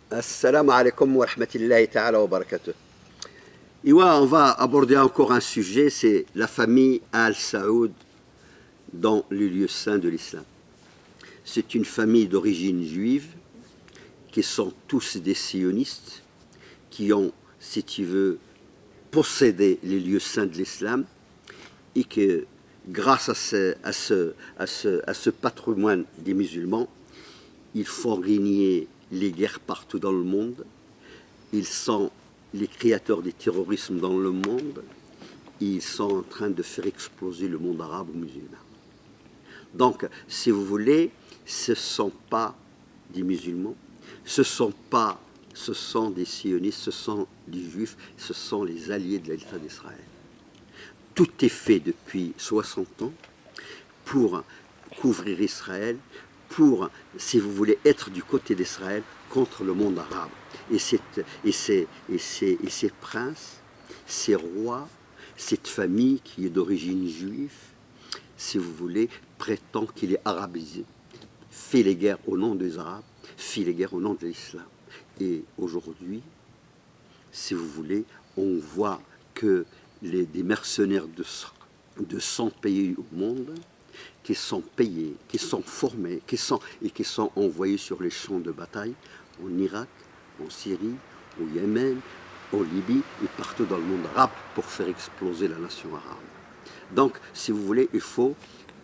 Assalamu alaikum wa rahmatullahi ta'ala wa barakatuh. Et ouais, on va aborder encore un sujet, c'est la famille Al-Saoud dans les lieux saints de l'islam. C'est une famille d'origine juive qui sont tous des sionistes, qui ont, si tu veux, possédé les lieux saints de l'islam et que grâce à ce patrimoine des musulmans, ils font régner les guerres partout dans le monde. Ils sont les créateurs du terrorisme dans le monde. Et ils sont en train de faire exploser le monde arabe musulman. Donc, si vous voulez, ce ne sont pas des musulmans, ce sont des sionistes, ce sont des juifs, ce sont les alliés de l'État d'Israël. Tout est fait depuis 60 ans pour couvrir Israël, pour, si vous voulez, être du côté d'Israël contre le monde arabe. Et ces princes, ces rois, cette famille qui est d'origine juive, si vous voulez, prétend qu'il est arabisé, fait les guerres au nom des Arabes, fait les guerres au nom de l'islam. Et aujourd'hui, si vous voulez, on voit que des mercenaires de 100 pays au monde, qui sont payés, qui sont formés, qui sont envoyés sur les champs de bataille en Irak, en Syrie, au Yémen, en Libye et partout dans le monde arabe pour faire exploser la nation arabe. Donc, si vous voulez, il faut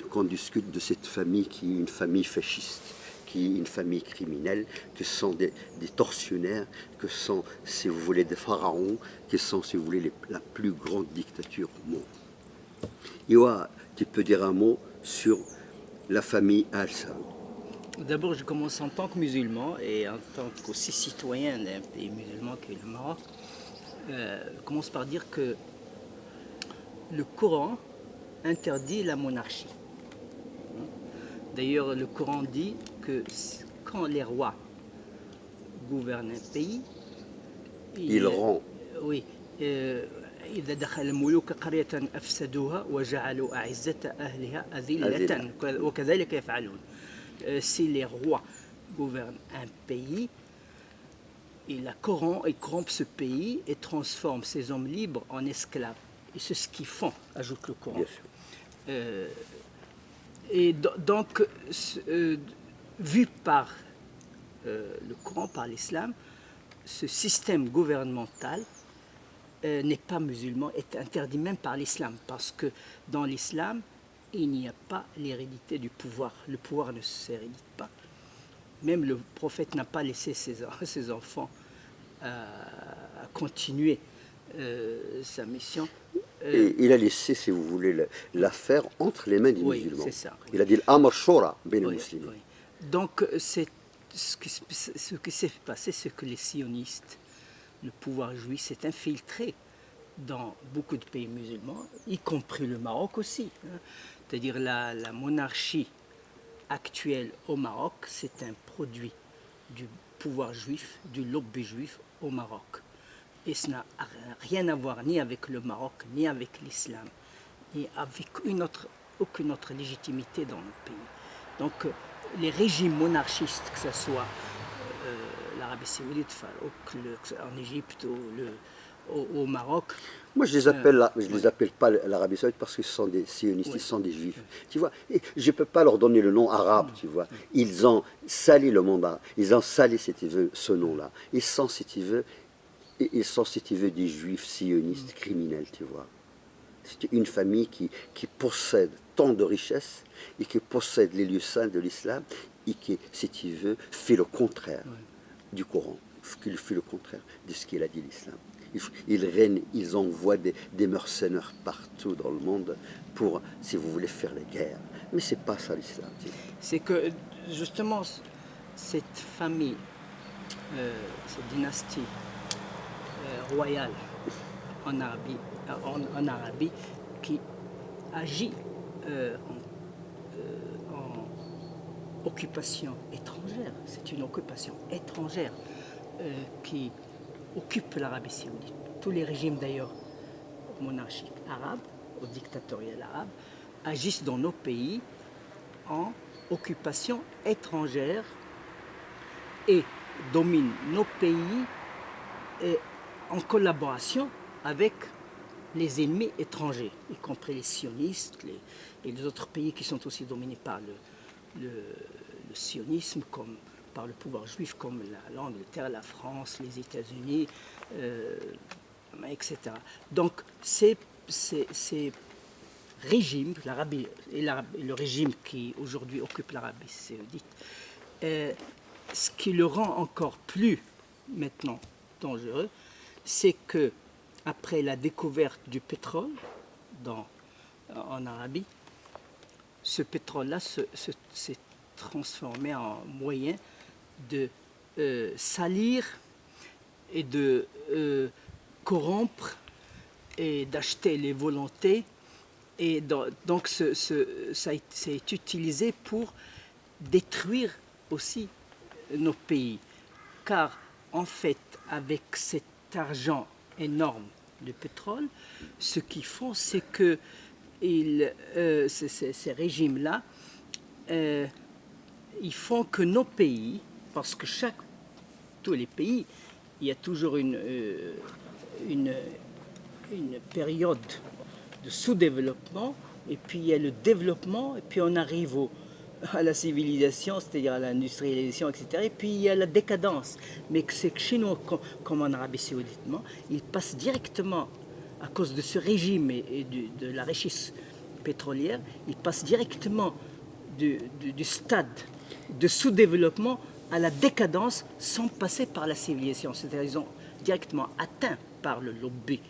qu'on discute de cette famille qui est une famille fasciste, qui est une famille criminelle, que sont des tortionnaires, que sont, si vous voulez, des pharaons, qui sont, si vous voulez, la plus grande dictature au monde. Iwa, tu peux dire un mot sur la famille Al-Saoud? D'abord, je commence en tant que musulman et en tant qu'aussi citoyen d'un pays musulman qui est le Maroc. Je commence par dire que le Coran interdit la monarchie. D'ailleurs, le Coran dit que quand les rois gouvernent un pays, ils rendent. Oui. إذا دخل الملوك قرية أفسدوها وجعلوا أعزة أهلها أذلة وكذلك يفعلون. Si les rois gouvernent un pays, ils corrompent ce pays et transforment ces hommes libres en esclaves. Et c'est ce qu'ils font, ajoute le Coran. Et donc, vu par le Coran, par l'islam, ce système gouvernemental n'est pas musulman, est interdit même par l'islam, parce que dans l'islam, il n'y a pas l'hérédité du pouvoir. Le pouvoir ne s'hérédite pas. Même le prophète n'a pas laissé ses enfants à continuer sa mission. Et il a laissé, si vous voulez, l'affaire entre les mains des musulmans. C'est ça. Il a dit l'amr shura ben les musulmans. Donc, ce qui s'est passé, c'est que les sionistes, le pouvoir juif, s'est infiltré dans beaucoup de pays musulmans, y compris le Maroc aussi. C'est-à-dire la monarchie actuelle au Maroc, c'est un produit du pouvoir juif, du lobby juif au Maroc. Et ça n'a rien à voir ni avec le Maroc, ni avec l'islam, ni avec aucune autre légitimité dans le pays. Donc les régimes monarchistes, que ce soit l'Arabie Saoudite, en Égypte, au Maroc. Moi, je les appelle pas l'Arabie Saoudite parce qu'ils sont des sionistes, ils sont des juifs. Tu vois, et je ne peux pas leur donner le nom arabe, tu vois. Ils ont sali le monde arabe, ils ont sali, si tu veux, ce nom-là. Ils sont, si tu veux, des juifs sionistes criminels, tu vois. C'est une famille qui possède tant de richesses et qui possède les lieux saints de l'islam et qui, si tu veux, fait le contraire du Coran, qui fait le contraire de ce qu'il a dit l'islam. Ils règnent, ils envoient des mercenaires partout dans le monde pour, si vous voulez, faire les guerres. Mais c'est pas ça l'islam. C'est que, justement, cette famille, cette dynastie royale en Arabie qui agit en occupation étrangère, c'est une occupation étrangère qui occupe l'Arabie Saoudite. Tous les régimes d'ailleurs monarchiques arabes, ou dictatoriales arabes, agissent dans nos pays en occupation étrangère et domine nos pays en collaboration avec les ennemis étrangers, y compris les sionistes et les autres pays qui sont aussi dominés par le sionisme, comme par le pouvoir juif, comme l'Angleterre, la France, les États-Unis, etc. Donc ces régimes, l'Arabie et le régime qui aujourd'hui occupe l'Arabie saoudite, ce qui le rend encore plus maintenant dangereux, c'est que après la découverte du pétrole en Arabie, ce pétrole-là s'est transformé en moyen de salir et de corrompre et d'acheter les volontés. Et donc c'est utilisé pour détruire aussi nos pays. Car en fait, avec cet argent énorme de pétrole, ce qu'ils font, c'est que ces régimes-là, ils font que nos pays, parce que tous les pays, il y a toujours une période de sous-développement, et puis il y a le développement, et puis on arrive à la civilisation, c'est-à-dire à l'industrialisation, etc. Et puis il y a la décadence. Mais c'est que chez nous, comme en Arabie saoudite, ils passent directement, à cause de ce régime et de la richesse pétrolière, ils passent directement du stade de sous-développement à la décadence sans passer par la civilisation. C'est-à-dire qu'ils ont directement atteint par le lobby,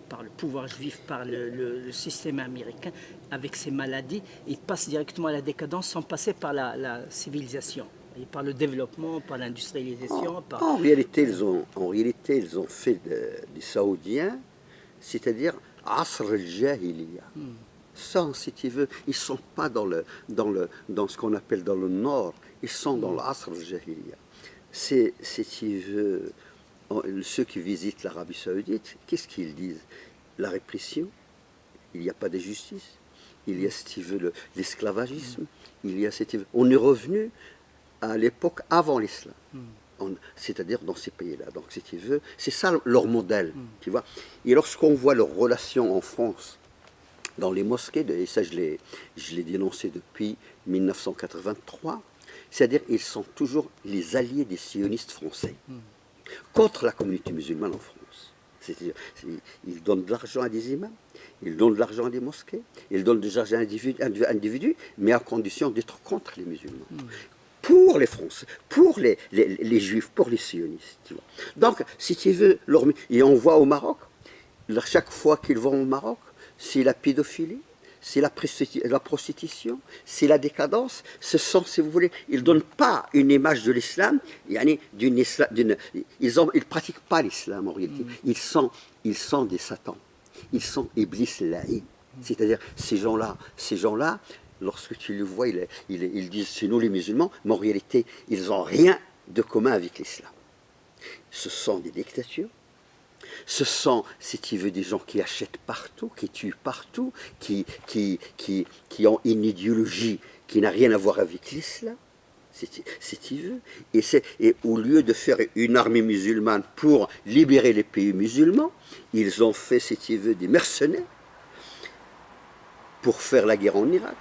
par le pouvoir juif, par le système américain, avec ses maladies, ils passent directement à la décadence sans passer par la civilisation, et par le développement, par l'industrialisation. En réalité, ils ont fait des Saoudiens, c'est-à-dire Asr al-Jahiliya. Sans, si tu veux, ils ne sont pas dans ce qu'on appelle dans le nord, ils sont dans l'Asr al-Jahiliya. C'est, si tu veux, ceux qui visitent l'Arabie saoudite, qu'est-ce qu'ils disent? La répression, il n'y a pas de justice, il y a, si tu veux, l'esclavagisme, il y a, si tu veux, on est revenu à l'époque avant l'islam, c'est-à-dire dans ces pays-là. Donc, si tu veux, c'est ça leur modèle, tu vois. Et lorsqu'on voit leurs relations en France, dans les mosquées, et ça je l'ai dénoncé depuis 1983, c'est-à-dire ils sont toujours les alliés des sionistes français contre la communauté musulmane en France. C'est-à-dire, ils donnent de l'argent à des imams, ils donnent de l'argent à des mosquées, ils donnent de l'argent à individus, mais à condition d'être contre les musulmans. Pour les Français, pour les Juifs, pour les sionistes. Tu vois. Donc, si tu veux, et on voit au Maroc, chaque fois qu'ils vont au Maroc, c'est la pédophilie, c'est la prostitution, c'est la décadence. Ce sont, si vous voulez, ils ne donnent pas une image de l'islam, ils ne pratiquent pas l'islam en réalité. Ils sont des satans, ils sont Iblis laïn. C'est-à-dire, ces gens-là, lorsque tu les vois, ils disent c'est nous les musulmans, mais en réalité, ils n'ont rien de commun avec l'islam. Ce sont des dictatures. Ce sont, si tu veux, des gens qui achètent partout, qui tuent partout, qui ont une idéologie qui n'a rien à voir avec l'islam, si tu veux. Et au lieu de faire une armée musulmane pour libérer les pays musulmans, ils ont fait, si tu veux, des mercenaires pour faire la guerre en Irak,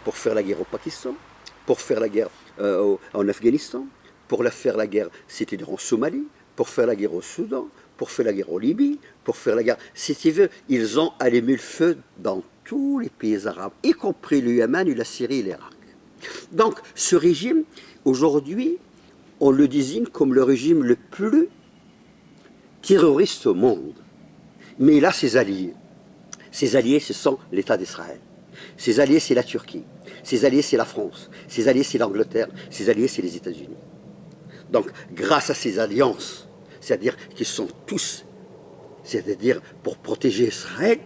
pour faire la guerre au Pakistan, pour faire la guerre en Afghanistan, pour faire la guerre, c'est-à-dire en Somalie, pour faire la guerre au Soudan, pour faire la guerre en Libye, pour faire la guerre... Si tu veux, ils ont allumé le feu dans tous les pays arabes, y compris le Yémen, la Syrie et l'Irak. Donc, ce régime, aujourd'hui, on le désigne comme le régime le plus terroriste au monde. Mais il a ses alliés. Ses alliés, ce sont l'État d'Israël. Ses alliés, c'est la Turquie. Ses alliés, c'est la France. Ses alliés, c'est l'Angleterre. Ses alliés, c'est les États-Unis. Donc, grâce à ces alliances, c'est-à-dire qu'ils sont tous, c'est-à-dire pour protéger Israël,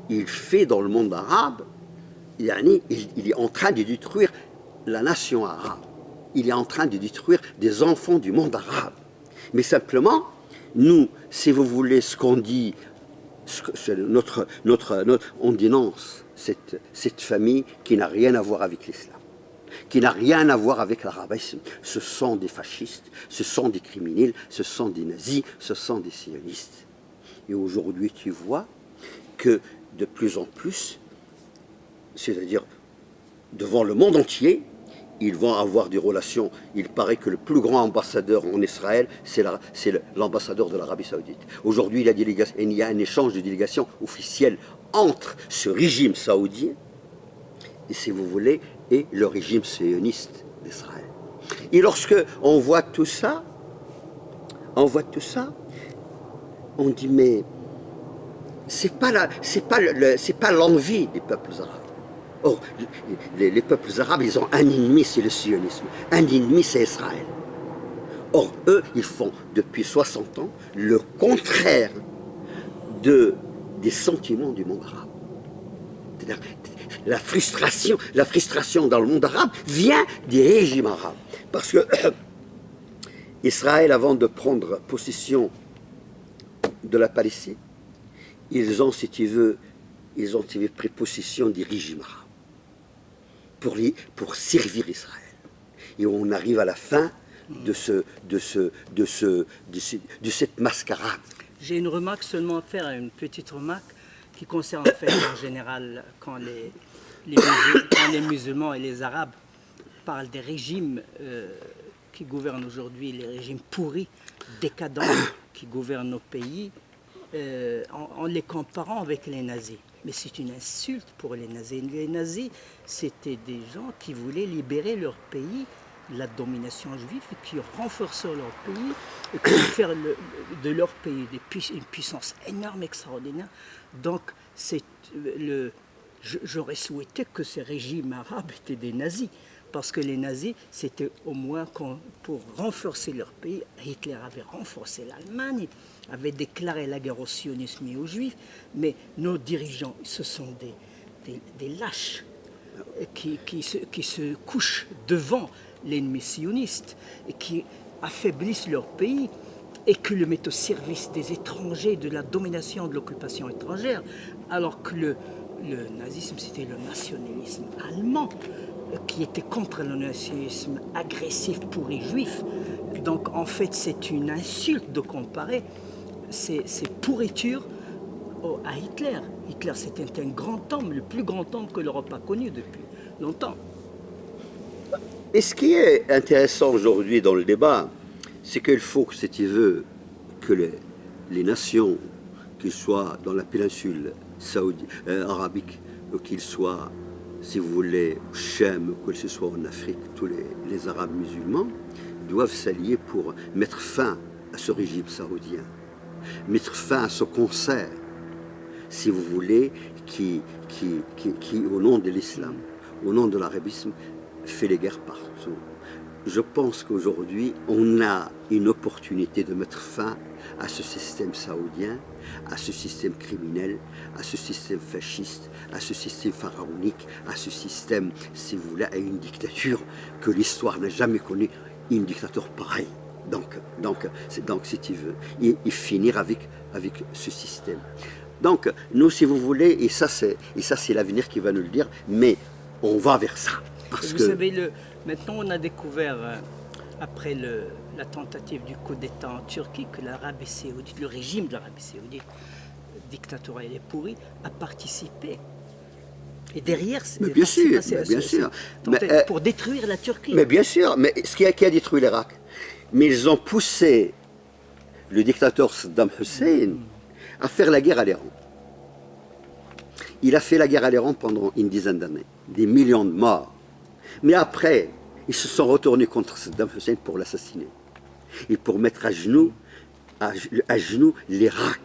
il fait dans le monde arabe, il est en train de détruire la nation arabe. Il est en train de détruire des enfants du monde arabe. Mais simplement, nous, si vous voulez ce qu'on dit, on dénonce cette famille qui n'a rien à voir avec l'islam. qui n'a rien à voir avec l'arabisme. Ce sont des fascistes, ce sont des criminels, ce sont des nazis, ce sont des sionistes. Et aujourd'hui, tu vois que de plus en plus, c'est-à-dire devant le monde entier, ils vont avoir des relations. Il paraît que le plus grand ambassadeur en Israël, c'est l'ambassadeur de l'Arabie Saoudite. Aujourd'hui, il y a un échange de délégations officielles entre ce régime saoudien, et si vous voulez, et le régime sioniste d'Israël. Et lorsque on voit tout ça, on dit mais c'est pas l'envie des peuples arabes. Or, les peuples arabes, ils ont un ennemi, c'est le sionisme. Un ennemi, c'est Israël. Or, eux, ils font depuis 60 ans le contraire des sentiments du monde arabe. C'est-à-dire, la frustration dans le monde arabe vient des régimes arabes. Parce que Israël, avant de prendre possession de la Palestine, ils ont, si tu veux, pris possession des régimes arabes pour servir Israël. Et on arrive à la fin de cette mascarade. J'ai une remarque seulement à faire, une petite remarque qui concerne en fait en général quand les musulmans et les arabes parlent des régimes qui gouvernent aujourd'hui, les régimes pourris, décadents qui gouvernent nos pays, en les comparant avec les nazis. Mais c'est une insulte pour les nazis. Les nazis, c'était des gens qui voulaient libérer leur pays de la domination juive et qui renforçaient leur pays et qui voulaient faire de leur pays une puissance énorme, extraordinaire. Donc, j'aurais souhaité que ces régimes arabes étaient des nazis. Parce que les nazis, c'était au moins pour renforcer leur pays. Hitler avait renforcé l'Allemagne, avait déclaré la guerre au sionisme et aux juifs. Mais nos dirigeants, ce sont des lâches qui se couchent devant l'ennemi sioniste et qui affaiblissent leur pays et qui le mettent au service des étrangers, de la domination, de l'occupation étrangère. Alors que le nazisme, c'était le nationalisme allemand qui était contre le nationalisme agressif pour les juifs. Donc en fait c'est une insulte de comparer ces pourritures à Hitler. Hitler c'était un grand homme, le plus grand homme que l'Europe a connu depuis longtemps. Et ce qui est intéressant aujourd'hui dans le débat, c'est qu'il faut, si tu veux, que les nations, qu'ils soient dans la péninsule arabique, ou qu'ils soient, si vous voulez, au Chem, ou que ce soit en Afrique, tous les Arabes musulmans, doivent s'allier pour mettre fin à ce régime saoudien, mettre fin à ce concert, si vous voulez, qui au nom de l'islam, au nom de l'arabisme, fait les guerres partout. Je pense qu'aujourd'hui, on a une opportunité de mettre fin à ce système saoudien, à ce système criminel, à ce système fasciste, à ce système pharaonique, à ce système, si vous voulez, à une dictature que l'histoire n'a jamais connue, une dictature pareille. Donc si tu veux, et finir avec ce système. Donc, nous, si vous voulez, et ça c'est l'avenir qui va nous le dire, mais on va vers ça. Vous savez, maintenant on a découvert, après la tentative du coup d'État en Turquie, que l'Arabie Saoudite, le régime de l'Arabie Saoudite, dictatorial et pourri, a participé. Et derrière, mais bien sûr, pour détruire la Turquie. Mais bien sûr, mais qui a détruit l'Irak? Mais ils ont poussé le dictateur Saddam Hussein à faire la guerre à l'Iran. Il a fait la guerre à l'Iran pendant une dizaine d'années, des millions de morts. Mais après, ils se sont retournés contre Saddam Hussein pour l'assassiner et pour mettre à genoux l'Irak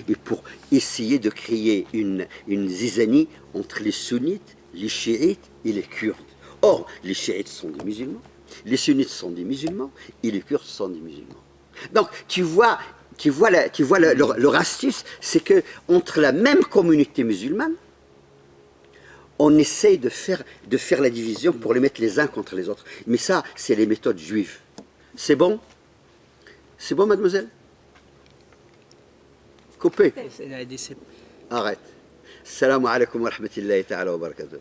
et pour essayer de créer une zizanie entre les sunnites, les chiites et les kurdes. Or, les chiites sont des musulmans, les sunnites sont des musulmans et les kurdes sont des musulmans. Donc, tu vois leur astuce, c'est que entre la même communauté musulmane, on essaye de faire la division pour les mettre les uns contre les autres. Mais ça, c'est les méthodes juives. C'est bon? C'est bon, mademoiselle? Coupez. Arrête. Salam alaikum wa rahmatullahi ta'ala wa barakatuh.